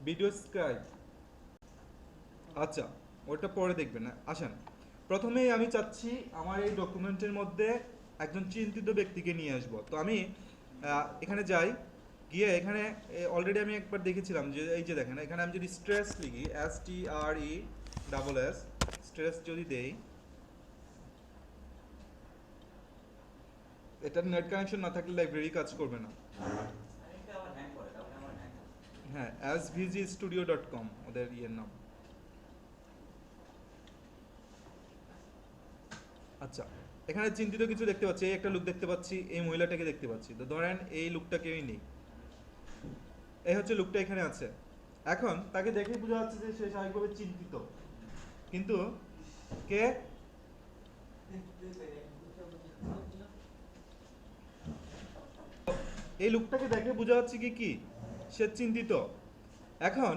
Video scribe. আচ্ছা, ওটা পরে দেখবেন না, আসেন। প্রথমেই আমি চাচ্ছি আমার এই ডকুমেন্টের মধ্যে একজন চিন্তিত ব্যক্তিকে নিয়ে আসব। তো আমি এখানে যাই, গিয়ে এখানে অলরেডি আমি একবার দেখেছিলাম যে এই যে দেখেন এখানে আমি যদি স্ট্রেস লিখি, STRE স্ট্রেস যদি দেই, এটার নেট কানেকশন না থাকলে লাইব্রেরি কাজ করবে না। হ্যাঁ, svgstudio.com ওদের ইয়ের নাম। আচ্ছা, এখানে চিন্তিত কিছু দেখতে পাচ্ছি, এই একটা লুক দেখতে পাচ্ছি, এই মহিলাটাকে দেখতে পাচ্ছি। তো ধরেন এই লুকটা কেউই নেই, এই হচ্ছে লুকটা এখানে আছে। এখন তাকে দেখেই বোঝা যাচ্ছে যে সে স্বাভাবিকভাবে চিন্তিত, কিন্তু কে? এই লুকটাকে দেখে বোঝা যাচ্ছে কি কি সে চিন্তিত। এখন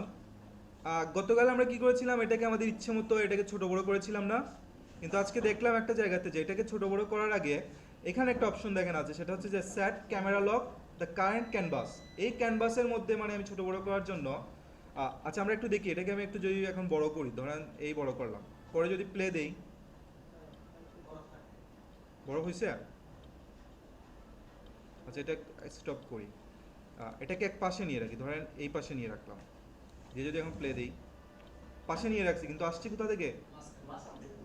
গতকাল আমরা কি করেছিলাম, এটাকে আমাদের ইচ্ছে মতো এটাকে ছোট বড় করেছিলাম না? কিন্তু আজকে দেখলাম একটা জায়গাতে যে এটাকে ছোট বড় করার আগে এখানে একটা অপশন দেখেন আছে, সেটা হচ্ছে যে set camera lock the current canvas. এই ক্যানভাসের মধ্যে মানে আমি ছোট বড় করার জন্য আচ্ছা আমরা একটু দেখি এটাকে, আমি একটু যদি এখন বড় করি, ধরেন এই বড় করলাম, পরে যদি প্লে দেই, বড় হয়েছে? আচ্ছা এটা স্টপ করি, এটাকে এক পাশে নিয়ে রাখি, ধরেন এই পাশে নিয়ে রাখলাম, দিয়ে যদি এখন প্লে দিই, পাশে নিয়ে রাখছি কিন্তু আসছে কোথা থেকে?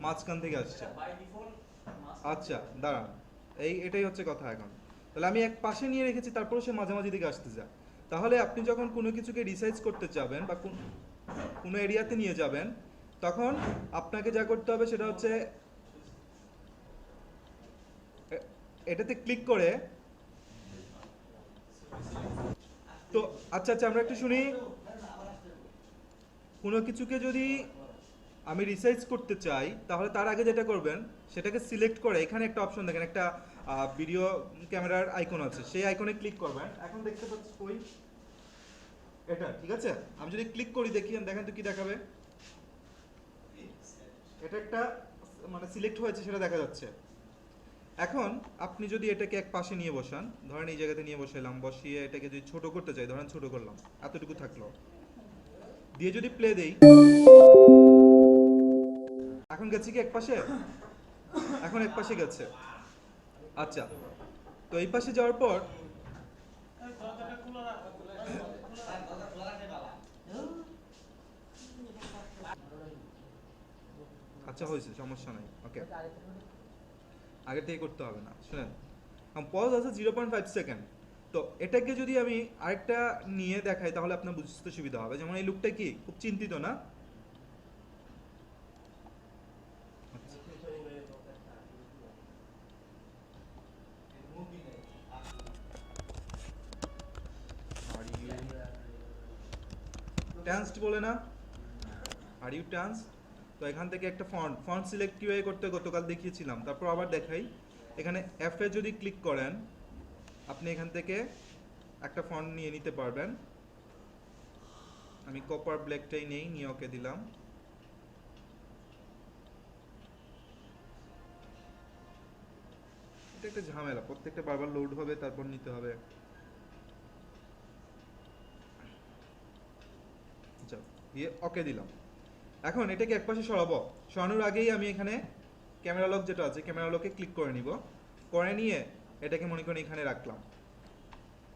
মাঝখান থেকে আসছে। আচ্ছা দাঁড়ান, এটাই হচ্ছে কথা এখন। তাহলে আমি এক পাশে নিয়ে রেখেছি, তারপরে সে মাঝামাঝি দিকে আসতে যায়। তাহলে আপনি যখন কোনো কিছুকে রিসাইজ করতে যাবেন বা কোনো এরিয়াতে নিয়ে যাবেন, তখন আপনাকে যা করতে হবে সেটা হচ্ছে এটাতে ক্লিক করে। তো আচ্ছা আচ্ছা আমরা একটু শুনি। কোনো কিছুকে যদি আমি রিসার্চ করতে চাই, তাহলে তার আগে যেটা করবেন সেটাকে সিলেক্ট করে এখানে একটা অপশন দেখেন, একটা ভিডিও ক্যামেরার আইকন আছে, সেই আইকনে ক্লিক করবেন। এখন দেখতে পাচ্ছি কই এটা, ঠিক আছে? আমি যদি ক্লিক করি দেখি, দেখেন তো কি দেখাবে। এটা একটা মানে সিলেক্ট হয়েছে সেটা দেখা যাচ্ছে। এখন আপনি যদি এটাকে এক পাশে নিয়ে বসান, ধরেন এই জায়গাতে নিয়ে বসাইলাম, বসিয়ে এটাকে যদি ছোট করতে চাই, ধরেন ছোট করলাম, এতটুকু থাকলো, দিয়ে যদি প্লে দেই, এখন গেছে কি এক পাশে? এখন এক পাশে গেছে। আচ্ছা, তো এই পাশে যাওয়ার পর আচ্ছা হয়েছে, সমস্যা নাই, ওকে। আগে থেকে করতে হবে না, শুনেন। পজ আছে 0.5 সেকেন্ড। তো এটাকে যদি আমি আরেকটা নিয়ে দেখাই তাহলে আপনার বুঝতে সুবিধা হবে। যেমন এই লুকটা কি খুব চিন্তিত না? টেন্সড বলে না, আর ইউ টেন্স? তো এখান থেকে একটা ফন্ট ফন্ট সিলেক্ট কিভাবে করতে গতকাল দেখিয়েছিলাম, তারপর আবার দেখাই। এখানে এফ এ যদি ক্লিক করেন, আপনি এখান থেকে একটা ফন্ট নিয়ে নিতে পারবেন। আমি কপার ব্ল্যাকটাই নেই, নিয়ে ওকে দিলাম। এটা একটা ঝামেলা, প্রত্যেকটা বারবার লোড হবে তারপর নিতে হবে। আচ্ছা, দিয়ে ওকে দিলাম। এখন এটাকে একপাশে সরাবো, সরানোর আগেই আমি এখানে ক্যামেরা লক যেটা আছে, ক্যামেরা লকে ক্লিক করে নিব। করে নিয়ে এটাকে মনে করেন এখানে রাখলাম।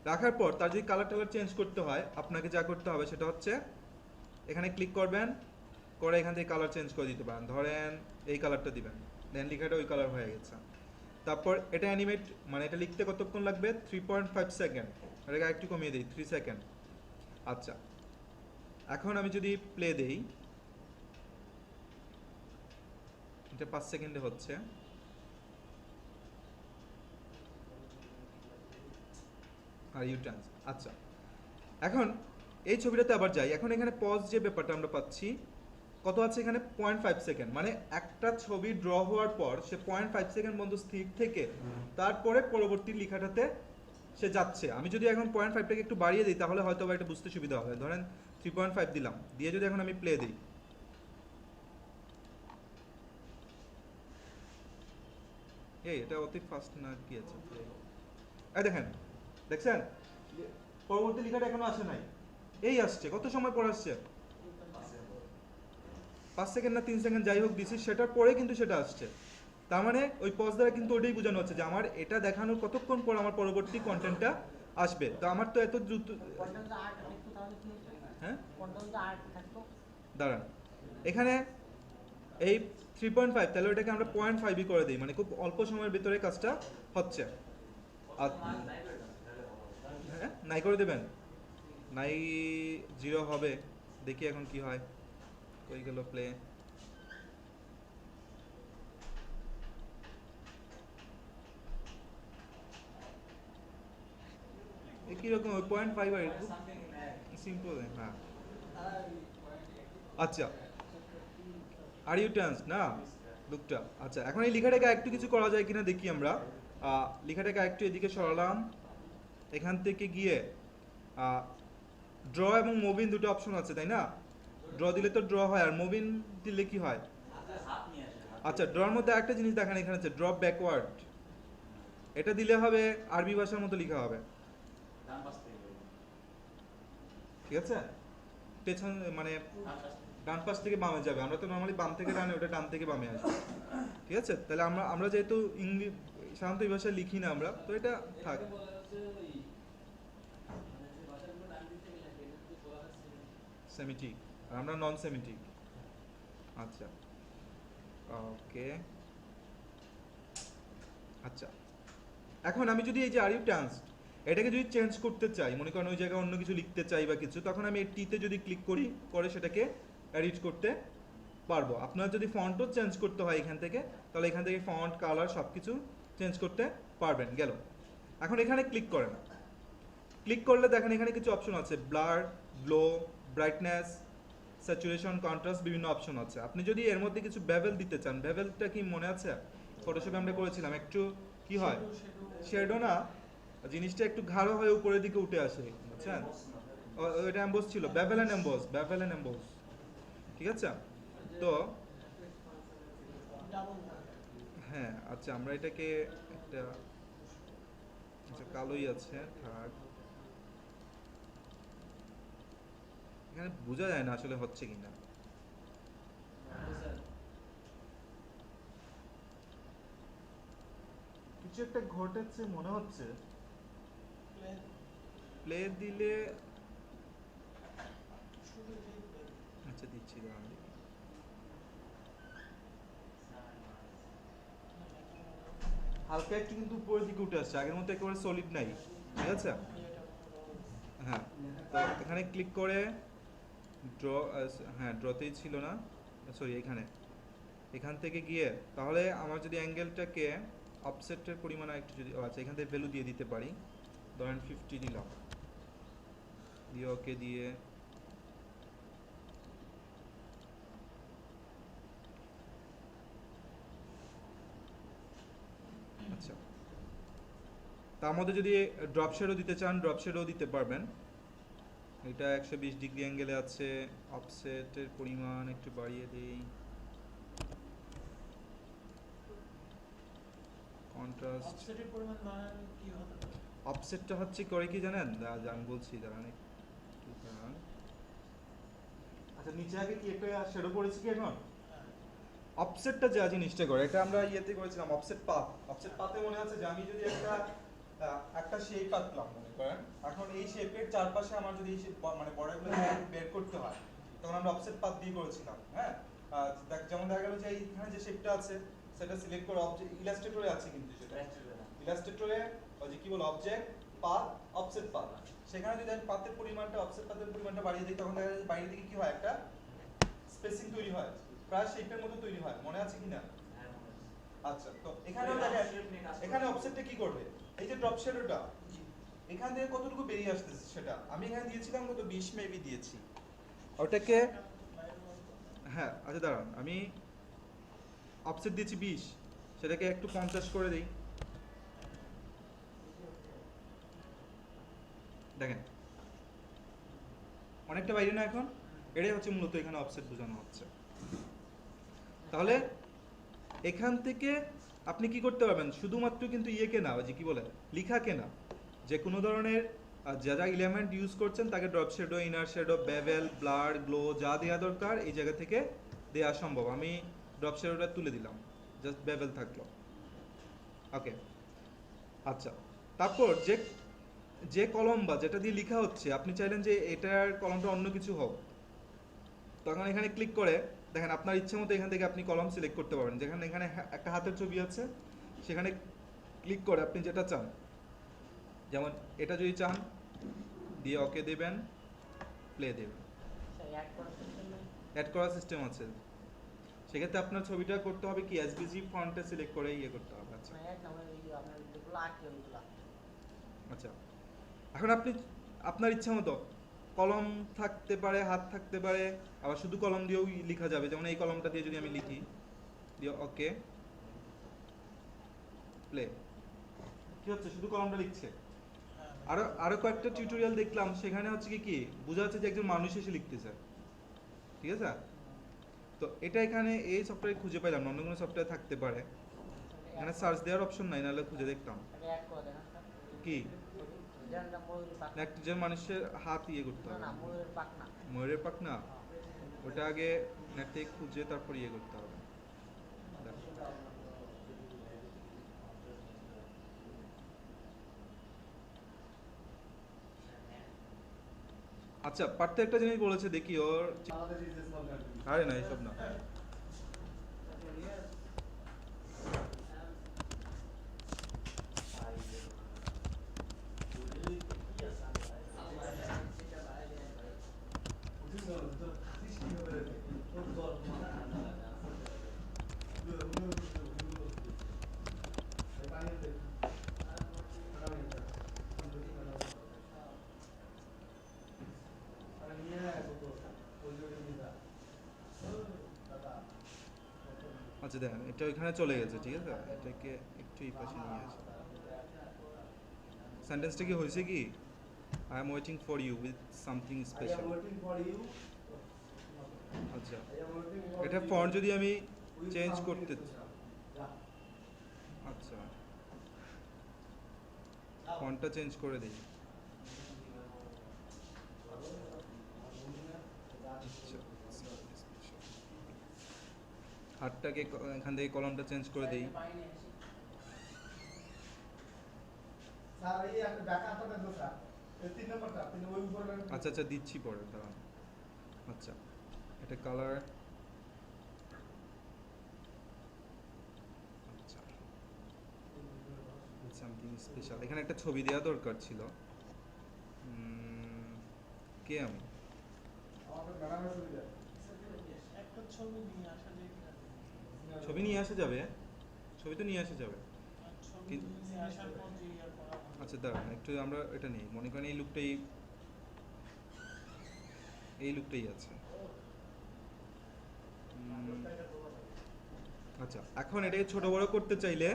রাখার পর তার যদি কালার টালার চেঞ্জ করতে হয়, আপনাকে যা করতে হবে সেটা হচ্ছে এখানে ক্লিক করবেন, করে এখান থেকে কালার চেঞ্জ করে দিতে পারেন। ধরেন এই কালারটা দিবেন, দেন লেখাটা ওই কালার হয়ে গেছে। তারপর এটা অ্যানিমেট, মানে এটা লিখতে কতক্ষণ লাগবে? 3.5 সেকেন্ড। এটাকে একটু কমিয়ে দিই, 3 সেকেন্ড। আচ্ছা, এখন আমি যদি প্লে দেই, এটা 5 সেকেন্ডে হচ্ছে। আর ইউ ট্রান্স। আচ্ছা, এখন এই ছবিটাতে আবার যাই। এখন এখানে পজ যে ব্যাপারটা আমরা পাচ্ছি, কত আছে এখানে? 0.5 সেকেন্ড। মানে একটা ছবি ড্র হওয়ার পর সে 0.5 সেকেন্ড পর্যন্ত স্থির থেকে তারপরে পরবর্তী লেখাটাতে সে যাচ্ছে। আমি যদি এখন 0.5টাকে একটু বাড়িয়ে দিই তাহলে হয়তো বা এটা বুঝতে সুবিধা হবে। ধরেন 3.5 দিলাম, দিয়ে যদি এখন আমি প্লে দিই, এটা অতি ফাস্ট না কি আছে? এই দেখেন, দেখছেন পরবর্তী লেখাটা এখনো আসে নাই। এই আসছে, কত সময় পর আসছে? 5 সেকেন্ড না 3 সেকেন্ড যাই হোক দিছি, সেটার পরে কিন্তু সেটা আসছে। তার মানে ওই পজ দ্বারা কিন্তু ওটাই বোঝানো হচ্ছে যে আমার এটা দেখানোর কতক্ষণ পর আমার পরবর্তী কন্টেন্টটা আসবে। তো আমার তো এত দ্রুত, হ্যাঁ দাঁড়ান, এখানে এই 3.5, তাহলে ওটাকে আমরা 0.5ই করে দিই, মানে খুব অল্প সময়ের ভিতরে কাজটা হচ্ছে। আর হ্যাঁ নাই করে দেবেন, নাই 0 হবে। দেখি এখন কি হয়। কই গেল প্লে? কিরকম 0.5 আর সিম্পল, হ্যাঁ। আচ্ছা, আর ইউ টেন্স না লুকটা? আচ্ছা, এখন এই লেখাটাকে একটু কিছু করা যায় কিনা দেখি আমরা। লেখাটাকে একটু এদিকে সরালাম, এখান থেকে গিয়ে ড্র এবং মুভিং দুটো অপশন আছে তাই না? ড্র দিলে তো ড্র হয়, আর মুভিং দিলে কি হয়? আচ্ছা, ড্রর মধ্যে একটা জিনিস দেখেন, এখানে আছে ড্রপ ব্যাকওয়ার্ড। এটা দিলে হবে আরবি ভাষার মতো লেখা হবে, ঠিক আছে? পেছন মানে ডান পাশ থেকে বামে যাবে, আমরা তো নর্মালি বাম থেকে ডানে, ওটা ডান থেকে বামে আসবে, ঠিক আছে? তাহলে আমরা আমরা যেহেতু ইংলিশ সাধারণত এই ভাষায় লিখি না আমরা, তো এটা থাক। সেমিটিক, আর আমরা নন সেমিটিক। আচ্ছা, ওকে। আচ্ছা, এখন আমি যদি এই যে আর ইউ ট্রান্সড, এটাকে যদি চেঞ্জ করতে চাই, মনে করেন ওই জায়গায় অন্য কিছু লিখতে চাই বা কিছু, তখন আমি এই টিতে যদি ক্লিক করি, করে সেটাকে এডিট করতে পারবো। আপনার যদি ফন্টও চেঞ্জ করতে হয় এখান থেকে, তাহলে এখান থেকে ফন্ট, কালার সব কিছু চেঞ্জ করতে পারবেন। গেল, এখন এখানে ক্লিক করেন। ক্লিক করলে দেখেন এখানে কিছু অপশন আছে, blur, glow, brightness, saturation, contrast, বিভিন্ন অপশন আছে। আপনি যদি এর মধ্যে কিছু বেভেল দিতে চান, বেভেলটা কি মনে আছে? ফটোশপে আমরা করেছিলাম, একটু কি হয়, শেডো না, জিনিসটা একটু গাঢ় হয়ে উপরের দিকে উঠে আসে, বুঝছেন? ওইটা এমবোস ছিল, bevel and emboss, bevel and emboss, ঠিক আছে? তো হ্যাঁ, আচ্ছা, আমরা এটাকে একটা, আচ্ছা কালোই আছে থাক। এখানে বোঝা যায় না আসলে হচ্ছে কিনা। কিছু একটা ঘটেছে মনে হচ্ছে। প্লে দিলে, আচ্ছা দিচ্ছি, দাঁড়ান দেখি। হালকা একটু কিন্তু উপরের দিকে উঠে আসছে, আগের মতো একেবারে সলিড নাই, ঠিক আছে? হ্যাঁ, তো এখানে ক্লিক করে ড্র, হ্যাঁ ড্রতেই ছিল না, সরি এখানে, এখান থেকে গিয়ে তাহলে আমার যদি অ্যাঙ্গেলটাকে অফসেটের পরিমাণ একটু যদি, আচ্ছা এখান থেকে ভ্যালু দিয়ে দিতে পারি, ধরেন 50 দিলাম, দিয়ে ওকে দিয়ে, আচ্ছা তার মধ্যে যদি ড্রপ শেডও দিতে চান, ড্রপ শেডও দিতে পারবেন। এটা 120 ডিগ্রি অ্যাঙ্গেলে আছে, অফসেটের পরিমাণ একটু বাড়িয়ে দিই, কন্ট্রাস্ট। অফসেটের পরিমাণ বাড়ানো কি হবে? অফসেটটা হচ্ছে করে কি জানেন, আমি বলছি দাঁড়ান একটু দাঁড়ান। আচ্ছা, নিচে আগে কি একটা শেডো পড়েছে কি এখন? অফসেটটা যা জিনিসটা করে, এটা আমরা ইয়েতে করেছিলাম, অফসেট পাথ। অফসেট পাথে মনে আছে যে আমি যদি একটা একটা শেপ আঁকলাম মনে করেন, এখন এই শেপের চারপাশে আমার যদি এই মানে বর্ডারগুলো বের করতে হয়, তখন আমরা অফসেট পাথ দিয়ে করেছিলাম, হ্যাঁ? যেমন দেখা গেল যে এইখানে যে শেপটা আছে সেটা সিলেক্ট করে, অবজেক্ট ইলাস্ট্রেটরে আছে কিন্তু সেটা, ইলাস্ট্রেটরে ওই যে কি বল, অবজেক্ট পাথ, অফসেট পাথ, সেখানে যদি আমি পাথের পরিমাণটা, অফসেট পাথের পরিমাণটা বাড়িয়ে দিই, তখন দেখা যায় বাইরের দিকে কি হয়, একটা স্পেসিং তৈরি হয়, প্রায় শেপের মতো তৈরি হয়, মনে আছে কিনা? আচ্ছা, তো এখানেও দেখেন, এখানে অফসেটটা কি করবে, এই যে ড্রপ শ্যাডোটা এখান থেকে কতটুকু বেরিয়ে আসতেছে, সেটা আমি এখানে দিয়েছিলাম কত, 20 মেবি দিয়েছি ওটাকে। হ্যাঁ, আচ্ছা দাঁড়ান, আমি অফসেট দিয়েছি 20, সেটাকে একটু 50 করে দিই, দেখেন অনেকটা বাইরে না এখন? এটাই হচ্ছে মূলত এখানে অফসেট বোঝানো হচ্ছে। তাহলে এখান থেকে আপনি কি করতে পারবেন, শুধুমাত্র কিন্তু ইয়েকে না, ওই যে কি বলে, লিখাকে না, যে কোনো ধরনের আর যা যা এলিমেন্ট ইউজ করছেন তাকে drop shadow, inner shadow, bevel, blur, glow যা দেওয়া দরকার এই জায়গা থেকে দেওয়া সম্ভব। আমি ড্রপ শ্যাডোটা তুলে দিলাম, জাস্ট বেভেল থাকলো। ওকে, আচ্ছা। তারপর যে যে কলম বা যেটা দিয়ে লেখা হচ্ছে আপনি চাইলেন যে এটার কলমটা অন্য কিছু হোক, তখন এখানে ক্লিক করে দেখেন আপনার ইচ্ছে মতো এখান থেকে আপনি কলম সিলেক্ট করতে পারবেন। যেখানে এখানে একটা হাতের ছবি আছে সেখানে ক্লিক করে আপনি যেটা চান, যেমন এটা যদি চান দিয়ে ওকে দেবেন, প্লে দেবেন। অ্যাড করার সিস্টেম আছে, সেক্ষেত্রে আপনার ছবিটা করতে হবে কি এসভিজি ফন্টে সিলেক্ট করে ইয়ে করতে হবে। আচ্ছা আচ্ছা, এখন আপনি আপনার ইচ্ছা মতো কলম থাকতে পারে, হাত থাকতে পারে, আবার শুধু কলম দিয়েও লেখা যাবে। যেমন এই কলমটা দিয়ে যদি আমি লিখি, দিয়ে ওকে প্লে, কি হচ্ছে শুধু কলমটা লিখছে। আরো আরো কয়েকটা টিউটোরিয়াল দেখলাম, সেখানে হচ্ছে কি বোঝা যাচ্ছে যে একজন মানুষ এসে লিখতেছে, ঠিক আছে। তো এটা এখানে এই সফটওয়্যারে খুঁজে পাইলাম না, অন্য কোনো সফটওয়্যার থাকতে পারে। এখানে সার্চ দেওয়ার অপশন নাই, নাহলে খুঁজে দেখতাম। কি একজন মানুষের হাত ইয়ে করতে হবে, ময়ূরের পাখনা, ওটা আগে নেট থেকে খুঁজে তারপর ইয়ে করতে হবে। আচ্ছা, পার্থ একটা জিনিস বলেছে দেখি ওর, আরে না এসব না। আচ্ছা দেখেন এটা ওইখানে চলে গেছে, ঠিক আছে। এটাকে একটু এই পাশে নিয়ে আসি। সেন্টেন্সটা কি হয়েছে কি, I am waiting for you with something special. আচ্ছা, এটা ফন্ট যদি আমি চেঞ্জ করতে, আচ্ছা ফন্টটা চেঞ্জ করে দিই। হাতটাকে এখান থেকে কলমটা চেঞ্জ করে দিই। আচ্ছা আচ্ছা দিচ্ছি পরে, দাঁড়ান। আচ্ছা, এটা কালার, আচ্ছা সামথিং স্পেশাল। এখানে একটা ছবি দেওয়া দরকার ছিল। কে আমি? একটা ছবি নিয়ে আসা যায় কিনা? ছবি নিয়ে আসা যাবে, ছবি তো নিয়ে আসা যাবে। আর ছবি নিয়ে আসার পর যে ইয়ে করা হবে। আচ্ছা দাঁড়ান একটু, আমরা এটা নিই, মনে করেন এই লুকটাই, এই লুকটাই আছে। আচ্ছা, এখন এটাকে ছোট বড় করতে চাইলে,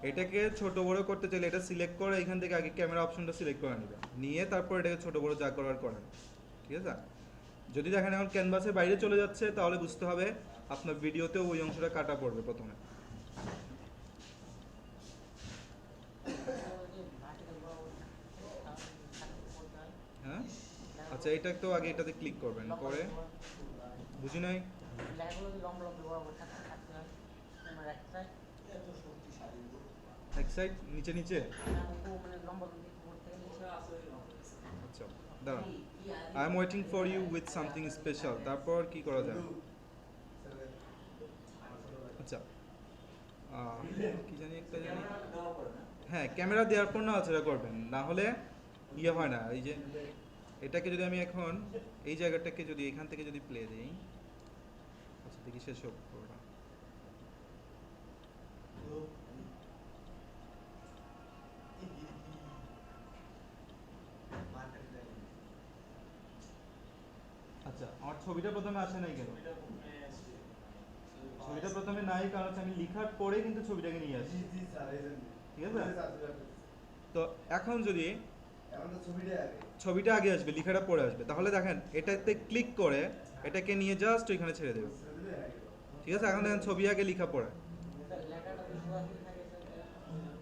এটাকে ছোট বড় করতে চাইলে এটা সিলেক্ট করে এখান থেকে আগে ক্যামেরা অপশনটা সিলেক্ট করে নেবেন, নিয়ে তারপর এটাকে ছোট বড় যা করার করেন, ঠিক আছে। যদি দেখেন এখন ক্যানভাসের বাইরে চলে যাচ্ছে, তাহলে বুঝতে হবে আপনার ভিডিওতেও ওই অংশটা কাটা পড়বে প্রথমে। হ্যাঁ আচ্ছা, এটা তো আগে এটাতে ক্লিক করবেন, করে বুঝি নাই এক সাইড নিচে নিচে। আচ্ছা দাঁড়ান, I am waiting for you with something special, তারপর কি করা যায়? আচ্ছা কি জানি একটা জানি, হ্যাঁ ক্যামেরা দেওয়ার পর না সেটা করবেন, না হলে ইয়ে হয় না। এই যে এটাকে যদি আমি এখন এই জায়গাটাকে যদি এখান থেকে যদি প্লে দিই, আচ্ছা দেখি শেষ হোক পুরোটা। আচ্ছা আমার ছবিটা প্রথমে আসে নাই কেন? ছবিটা প্রথমে নাই কারণ হচ্ছে আমি লেখার পরে কিন্তু ছবিটাকে নিয়ে আসি, ঠিক আছে। তো এখন যদি ছবিটা আগে আসবে, লেখাটা পরে আসবে, তাহলে দেখেন এটাতে ক্লিক করে এটাকে নিয়ে জাস্ট ওইখানে ছেড়ে দেবে, ঠিক আছে। এখন দেখেন ছবি আগে লেখা পড়ে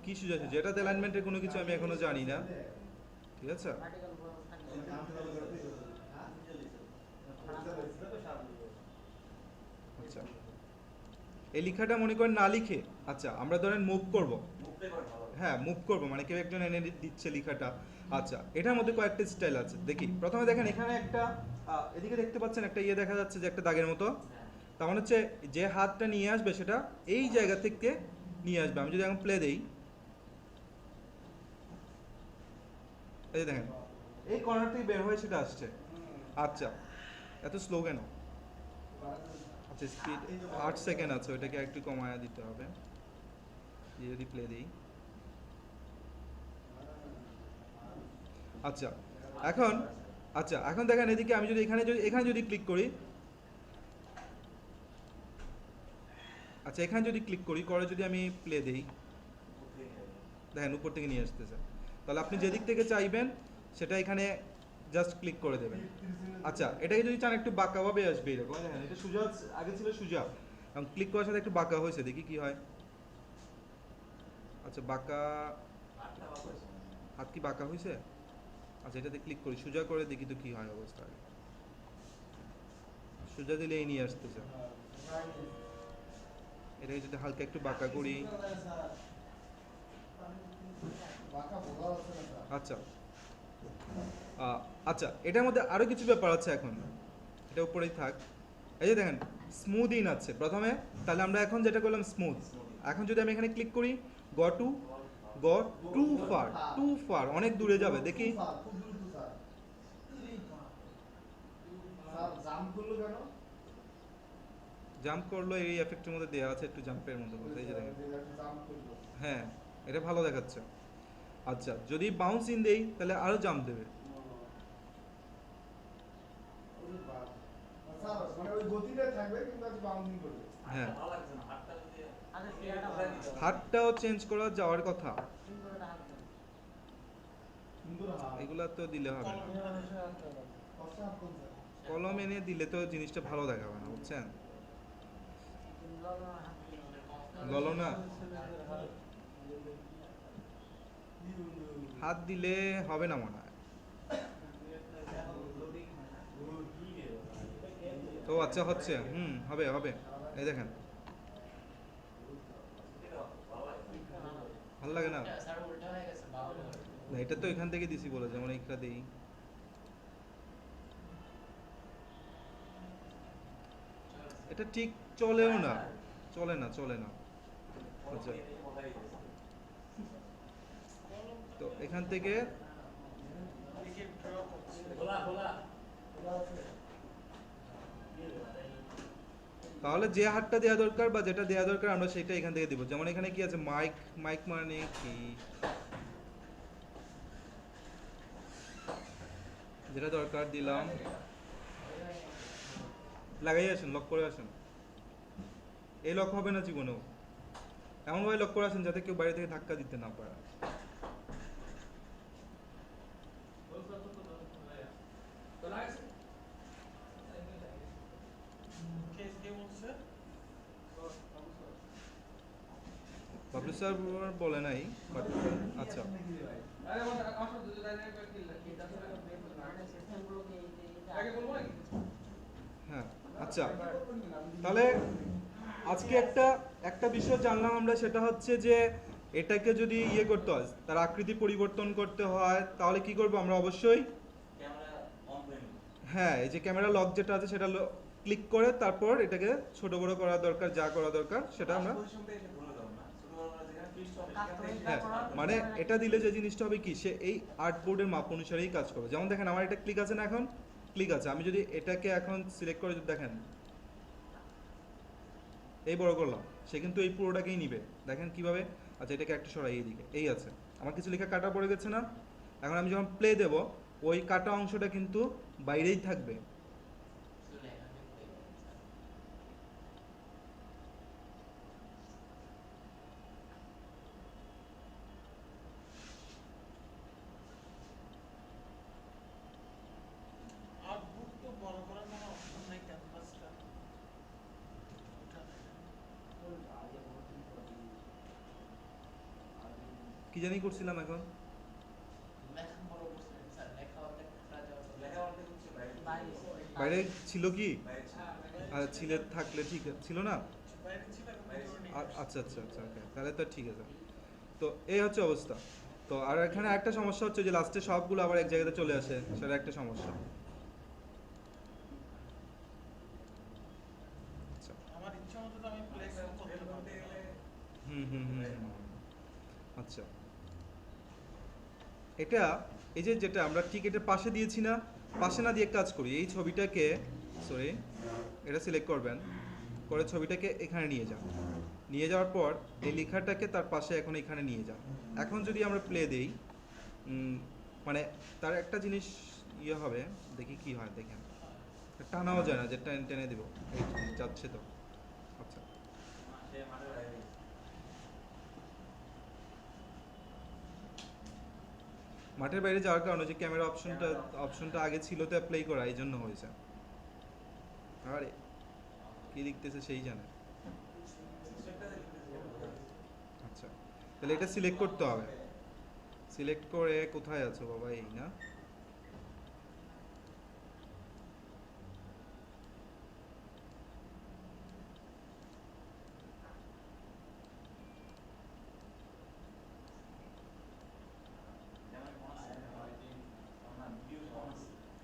কি সোজাসুজি, এটাতে অ্যালাইনমেন্টের কোনো কিছু আমি এখনো জানি না। ঠিক আছে? আচ্ছা, এই লেখাটা মনে করেন না লিখে, আচ্ছা আমরা ধরেন মুভ করব, হ্যাঁ মুভ করব, মানে কেউ একজন এনে দিচ্ছে লেখাটা। আচ্ছা, এটার মধ্যে কয়েকটা স্টাইল আছে, দেখি। প্রথমে দেখেন এখানে একটা এদিকে দেখতে পাচ্ছেন একটা ইয়ে দেখা যাচ্ছে যে একটা দাগের মতো, তার মানে হচ্ছে যে হাতটা নিয়ে আসবে সেটা এই জায়গা থেকে নিয়ে আসবে। আমি যদি এখন প্লে দেই, এই যে দেখেন এই কর্নার থেকে বের হয়ে সেটা আসছে। আচ্ছা, এত স্লো কেন? আচ্ছা, স্পিড 8 সেকেন্ড আছে, ওইটাকে একটু কমায়া দিতে হবে। দিয়ে যদি প্লে দিই, আচ্ছা এখন, আচ্ছা এখন দেখেন এদিকে আমি যদি এখানে যদি ক্লিক করি, আচ্ছা এখানে যদি ক্লিক করি করে যদি আমি প্লে দেই, দেখেন উপর থেকে নিয়ে আসতেছে। তাহলে আপনি যেদিক থেকে চাইবেন সেটা এখানে জাস্ট ক্লিক করে দেবেন। আচ্ছা, এটাকে যদি চান একটু বাঁকাভাবে আসবে এরকম, দেখেন এটা সোজা আগে ছিল সোজা, এবং ক্লিক করার সাথে একটু বাঁকা হয়েছে, দেখি কি হয়। আচ্ছা বাঁকা, হাত কি বাঁকা হয়েছে? আচ্ছা এটাতে ক্লিক করি, সোজা করে দেখি তো কি হয় অবস্থা। সোজা দিলে এই নিয়ে আসতেছে। এটাকে যদি হালকা একটু বাঁকা করি, আচ্ছা আচ্ছা এটার মধ্যে আরো কিছু ব্যাপার আছে এখন, এটা উপরেই থাক। এই যে দেখেন স্মুথ ইন আছে প্রথমে, তাহলে আমরা এখন যেটা করলাম স্মুথ। এখন যদি আমি এখানে ক্লিক করি, গ টু, গ টু ফার, টু ফার, অনেক দূরে যাবে, দেখি। জাম্প করলো, এই এফেক্টের মধ্যে দেওয়া আছে, একটু জাম্পের মধ্যে বলতে, এই যে দেখেন, হ্যাঁ এটা ভালো দেখাচ্ছে। আচ্ছা যদি বাউন্স ইন দেই তাহলে আরো জাম্প দেবে। হ্যাঁ, হাতটাও চেঞ্জ করা যাওয়ার কথা, এগুলা তো দিলে হবে না। কলম এনে দিলে তো জিনিসটা ভালো দেখাবে না, বুঝছেন? গলো না, হাত দিলে হবে না মনে হয়। তো আচ্ছা হচ্ছে, হবে হবে, এই দেখেন ভালো লাগে না? না এটা তো এখান থেকে দিছি বলে, যেমন এইটা দিই, এটা ঠিক চলেও না, চলে না, চলে না। আচ্ছা, তো এখান থেকে তাহলে যে হাতটা দেওয়া দরকার বা যেটা দেওয়া দরকার আমরা সেটা এখান থেকে দিব। যেমন এখানে কি আছে, মাইক, মাইক মানে কি, যেটা দরকার দিলাম, লাগাই আসেন, লক করে আসেন। এই লক হবে না জীবনেও, এমনভাবে লক করে আসেন যাতে কেউ বাইরে থেকে ধাক্কা দিতে না পারে। বাবলু স্যার বলে নাই, বাট আচ্ছা হ্যাঁ। আচ্ছা তাহলে আজকে একটা একটা বিষয় জানলাম আমরা, সেটা হচ্ছে যে এটাকে যদি ইয়ে করতে হয়, তার আকৃতি পরিবর্তন করতে হয়, তাহলে কি করবো আমরা? অবশ্যই হ্যাঁ, এই যে ক্যামেরা লক যেটা আছে সেটা ক্লিক করে তারপর এটাকে ছোট বড় করা দরকার, যা করা দরকার সেটা আমরা, হ্যাঁ মানে এটা দিলে যে জিনিসটা হবে কি, সে এই আর্টবোর্ডের মাপ অনুসারেই কাজ করবে। যেমন দেখেন আমার এটা ক্লিক আছে না, এখন ক্লিক আছে, আমি যদি এটাকে এখন সিলেক্ট করে যদি দেখেন এই বড় করলাম, সে কিন্তু এই পুরোটাকেই নিবে, দেখেন কিভাবে। আচ্ছা এটাকে একটা সরাই এইদিকে, এই আছে, আমার কিছু লেখা কাটা পড়ে গেছে না, এখন আমি যখন প্লে দেব ওই কাটা অংশটা কিন্তু বাইরেই থাকবে। আউটপুট তো বড় করার কোনো অপশন নাই ক্যানভাসটা। কি জানি করছিলাম এখন, লেখা বড় করছে বাইরে ছিল কি? ছিল, থাকলে ঠিক ছিল না? বাইরে ছিল এখন ভিতরে নিয়ে আসছে। আচ্ছা আচ্ছা আচ্ছা, ওকে, তাহলে তো ঠিক আছে। তো এই হচ্ছে অবস্থা। তো আর এখানে একটা সমস্যা হচ্ছে যে লাস্টে সবগুলো আবার এক জায়গাতে চলে আসে, সেটা একটা সমস্যা। আচ্ছা। আমার ইচ্ছা মতো তো আমি প্লেস করতে পারবো না। হুম হুম হুম হুম। আচ্ছা, এটা এই যে যেটা আমরা ঠিক এটার পাশে দিয়েছি না, পাশে না দিয়ে এক কাজ করি, এই ছবিটাকে, সরি, এটা সিলেক্ট করবেন, করে ছবিটাকে এখানে নিয়ে যান। নিয়ে যাওয়ার পর এই লেখাটাকে তার পাশে এখন এখানে নিয়ে যান। এখন যদি আমরা প্লে দেই, মানে তার একটা জিনিস ইয়ে হবে, দেখি কি হয়, দেখেন টানাও যায় না, যে টেনে টেনে দিব, এই যাচ্ছে তো। আচ্ছা, মাঠের বাইরে যাওয়ার কারণে যে ক্যামেরা অপশনটা আগে ছিল তো অ্যাপ্লাই করা, এই জন্য হয়েছে। আরে কি লিখতেছে সেই জানে। আচ্ছা, তাহলে এটা সিলেক্ট করতে হবে। সিলেক্ট করে কোথায় আছো বাবা, এই না?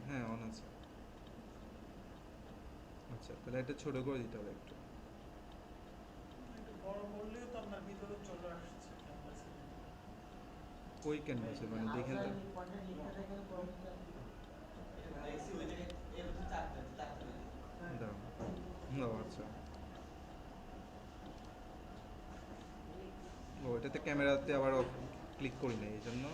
হ্যাঁ, অন আছে। আচ্ছা, তাহলে এটা ছোট করে দিতে হবে একটু। একটু বড় করলেও তো আপনার ভিতরে চলে আসছে ক্যানভাসে। কই ক্যানভাসে, মানে দেখেন তো। দাও, দাও, আচ্ছা। ও, এটাতে ক্যামেরাতে আবার ক্লিক করি না, এই জন্য।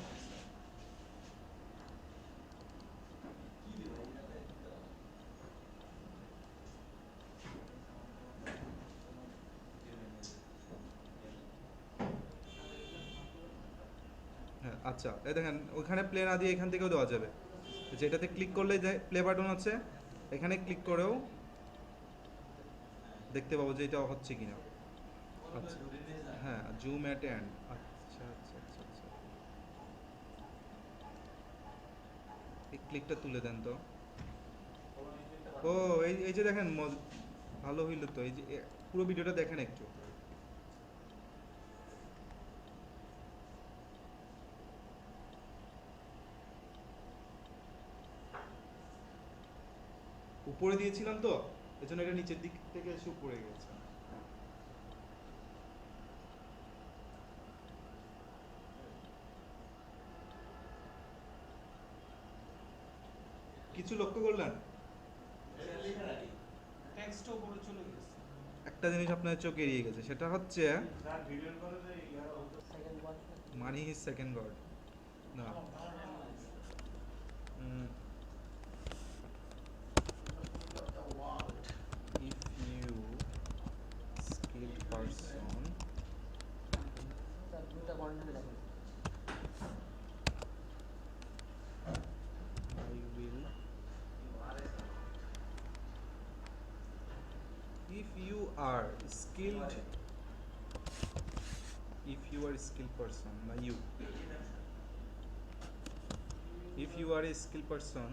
হ্যাঁ, আচ্ছা, এই দেখেন ওইখানে প্লে না দিয়ে এখান থেকেও দেওয়া যাবে। যেটাতে ক্লিক করলে যে প্লে বাটন আছে, এখানে ক্লিক করেও দেখতে পাবো যে এটা হচ্ছে কিনা। আচ্ছা, হ্যাঁ, জুম অ্যাট এন্ড। আচ্ছা আচ্ছা আচ্ছা আচ্ছা, এই ক্লিকটা তুলে দেন তো। ও, এই এই যে দেখেন, ভালো হইলো তো, এই যে পুরো ভিডিওটা দেখেন একটু। উপরে দিয়েছিলাম তো, এজন্য এটা নিচের দিক থেকে এসে উপরে গেছে। কিছু লক্ষ্য করলেন? টেক্সটও উপরে চলে গেছে। একটা জিনিস আপনার চোখে এড়িয়ে গেছে, সেটা হচ্ছে মানি ইজ সেকেন্ড গড। না, আমার ভালো লাগছে। If you skilled person, I will, if you are skilled, if you are a skilled person, না you, if you are a skilled person,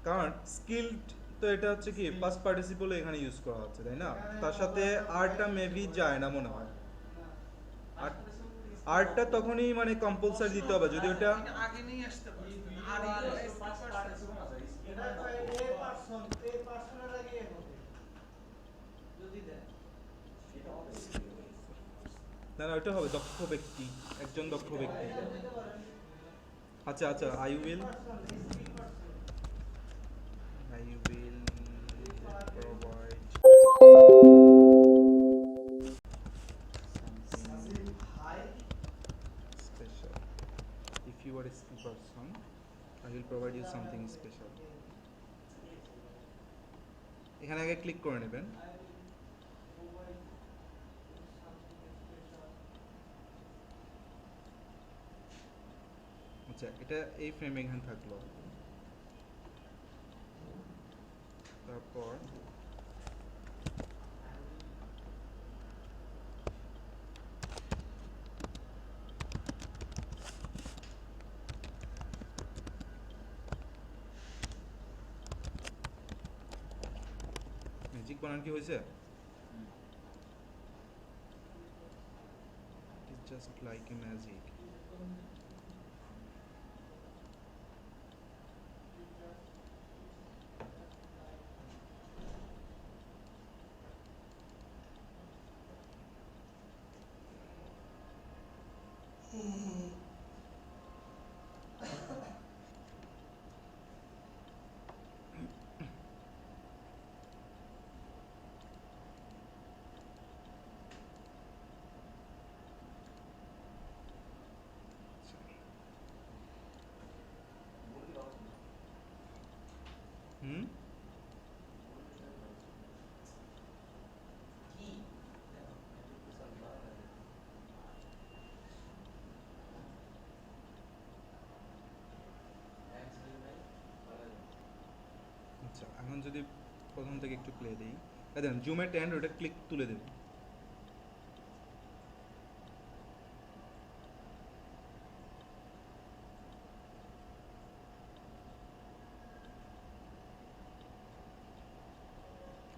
কারণ স্কিলড তো এটা হচ্ছে কি পাস্ট পার্টিসিপল এখানে ইউজ করা হচ্ছে, তাই না? তার সাথে আরটা মেবি যায় না মনে হয়। আরটা তখনই মানে কম্পালসারি দিতে হবে যদি ওটা। এটা আগে নিয়ে আসতে পারি। আর না না, ওটা হবে দক্ষ ব্যক্তি, একজন দক্ষ ব্যক্তি। আচ্ছা আচ্ছা, I will provide something special. If you are a skilled person, I will provide you something special. এখানে আগে ক্লিক করে নেবেন। আচ্ছা, এটা এই ফ্রেমে এখানে থাকলো। তারপর বানান কি হয়েছে? It's just like a magic. হুম আচ্ছা, এখন যদি প্রথম থেকে একটু প্লে দিই, দেখেন জুমের ট্যান্ড ওটা ক্লিক তুলে দেবে।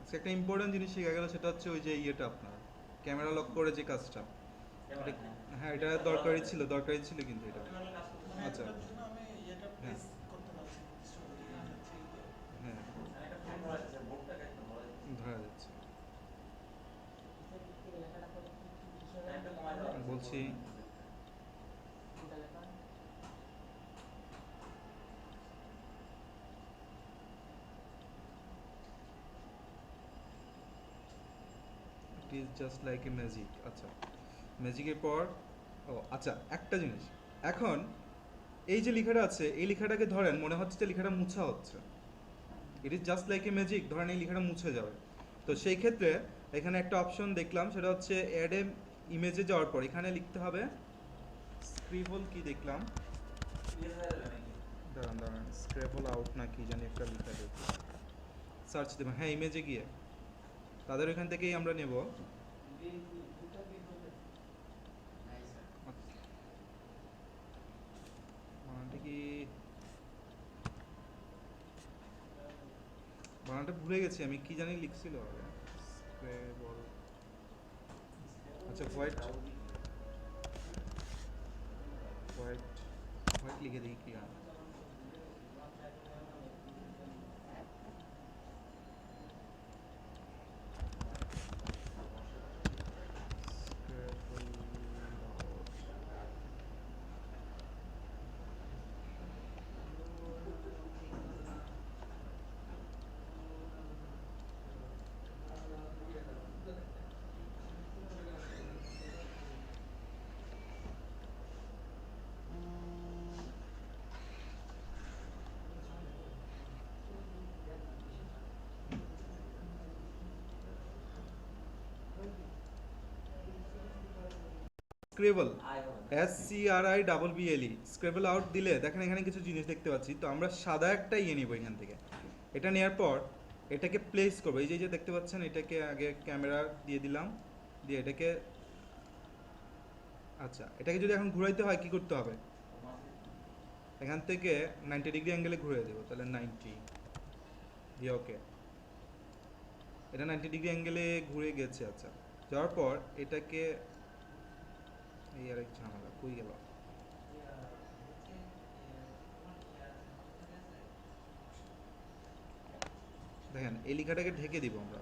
আজকে একটা ইম্পর্টেন্ট জিনিস শেখা গেল, সেটা হচ্ছে ওই যে ইয়েটা আপনার ক্যামেরা লক করে যে কাজটা, হ্যাঁ এটা দরকারি ছিল কিন্তু এটা। মানে আচ্ছা এটার জন্য আমি এটা হ্যাঁ প্রেস করতে পারছি না, কিছু হ্যাঁ ধরা যাচ্ছে, বলছি it is just like a magic. আচ্ছা, ম্যাজিকের পর ও আচ্ছা একটা জিনিস, এখন এই যে লেখাটা আছে এই লেখাটাকে ধরেন মনে হচ্ছে যে লেখাটা মুছা হচ্ছে, it is just like a magic, ধরেন এই লেখাটা মুছে যাবে। তো সেই ক্ষেত্রে এখানে একটা অপশন দেখলাম, সেটা হচ্ছে অ্যাড এ ইমেজে যাওয়ার পর এখানে লিখতে হবে স্ক্রিবল, কি দেখলাম, দাঁড়ান স্ক্রেবল আউট না কি জানি একটা লেখা দেখি, সার্চ দেবেন, হ্যাঁ ইমেজে গিয়ে তাদের ওইখান থেকেই আমরা নেব। বানানটা কি, বানানটা ভুলে গেছি আমি, কি জানি লিখছিল স্ক্রেবল, আচ্ছা হোয়াইট হোয়াইট হোয়াইট লিখে দিই কি আর স্ক্রেবল, SCRIBBLE, স্ক্রেবল আউট দিলে দেখেন এখানে কিছু জিনিস দেখতে পাচ্ছি। তো আমরা সাদা একটা ইয়ে নিব এখান থেকে, এটা নেওয়ার পর এটাকে প্লেস করবো, এই যে দেখতে পাচ্ছেন এটাকে আগে ক্যামেরা দিয়ে দিলাম, দিয়ে এটাকে, আচ্ছা এটাকে যদি এখন ঘুরাইতে হয় কি করতে হবে, এখান থেকে 90 ডিগ্রি অ্যাঙ্গেলে ঘুরে দেবো, তাহলে 90 দিয়ে ওকে, এটা 90 ডিগ্রি অ্যাঙ্গেলে ঘুরে গেছে। আচ্ছা যাওয়ার পর এটাকে, এই আরেক ঝামেলা কই গেল, দেখেন এই লেখাটাকে ঢেকে দিব আমরা,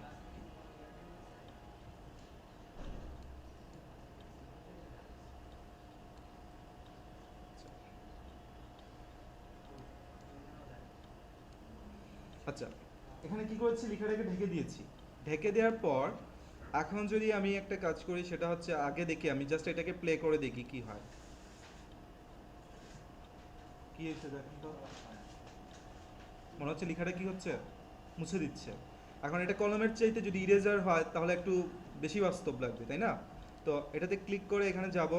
আচ্ছা এখানে কি করেছি, লেখাটাকে ঢেকে দিয়েছি। ঢেকে দেওয়ার পর এখন যদি আমি একটা কাজ করি, সেটা হচ্ছে আগে দেখি আমি জাস্ট এটাকে প্লে করে দেখি কি হয়, কি হচ্ছে দেখেন তো, মনে হচ্ছে লেখাটা কি হচ্ছে, মুছে দিচ্ছে। এখন এটা কলমের চাইতে যদি ইরেজার হয় তাহলে একটু বেশি বাস্তব লাগবে, তাই না? তো এটাতে ক্লিক করে এখানে যাব,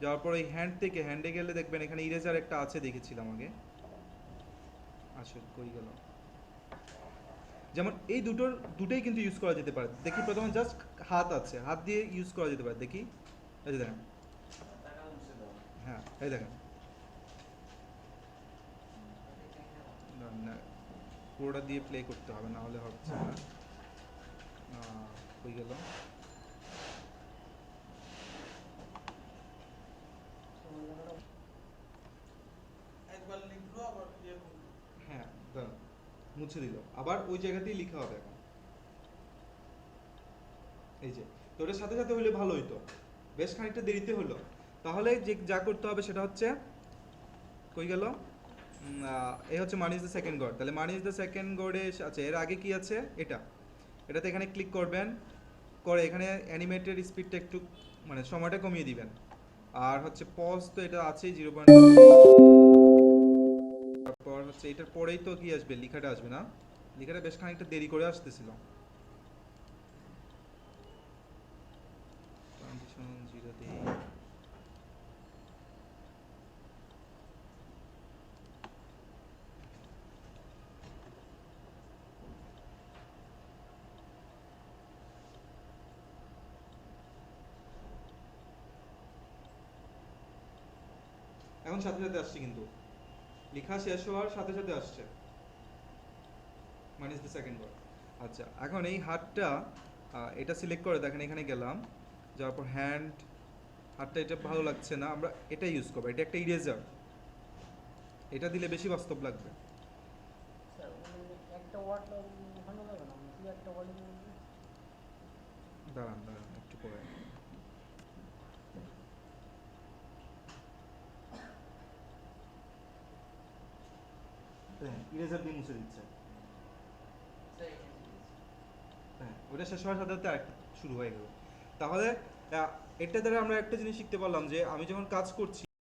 যাওয়ার পর এই হ্যান্ড থেকে হ্যান্ডে গেলে দেখবেন এখানে ইরেজার একটা আছে, দেখেছিলাম আগে, আসলে কই গেল, যেমন এই দুটোই কিন্তু ইউজ করা যেতে পারে। দেখি প্রথমে জাস্ট হাত আছে, হাত দিয়ে ইউজ করা যেতে পারে, দেখি এই যে দেখেন, হ্যাঁ এই দেখেন, না, না পুরোটা দিয়ে প্লে করতে হবে, না হলে হচ্ছে না। হয়ে গেল। একবার লিখলো আবার ইয়ে করলো। হ্যাঁ দাঁড়ান, মুছে দিল, আবার ওই জায়গাতেই লিখা হবে এখন। এই যে, তো ওটার সাথে সাথে হলে ভালো হইতো, বেশ খানিকটা দেরিতে হলো। তাহলে যে যা করতে হবে সেটা হচ্ছে, কই গেল, এই হচ্ছে মান ইজ দ্য সেকেন্ড গড। তাহলে মান ইজ দ্য সেকেন্ড গডে আছে, এর আগে কি আছে, এটাতে এখানে ক্লিক করবেন, করে এখানে অ্যানিমেটেড স্পিডটা একটু মানে সময়টা কমিয়ে দিবেন। আর হচ্ছে পজ তো এটা আছেই 0. তারপর হচ্ছে এটার পরেই তো কি আসবে, লেখাটা আসবে না, লেখাটা বেশ খানিকটা দেরি করে আসতেছিল। ট্রানজিশন 0 দেই। এখন সাথে সাথে আসছে, কিন্তু লেখা শেষ হওয়ার সাথে সাথে আসছে মানে ইজ দ্য সেকেন্ড ওয়ার্ড। আচ্ছা, এখন এই হাতটা এটা সিলেক্ট করে দেখেন, এখানে গেলাম, যাওয়ার পর হ্যান্ড, হাতটা এটা ভালো লাগছে না, আমরা এটা ইউজ করবো, এটা একটা ইরেজার, এটা দিলে বেশি বাস্তব লাগবে। একটা ওয়ার্ড ভালো লাগে না, কি একটা ওয়ার্ড দাঁড়ান দাঁড়ান একটু পরে। ইরেজার দিয়ে মুছে দিচ্ছে। হ্যাঁ, ওটা শেষ হওয়ার সাথে সাথে আরেকটা শুরু হয়ে গেল। তাহলে এটা দ্বারা আমরা একটা জিনিস শিখতে পারলাম যে আমি যখন কাজ করছি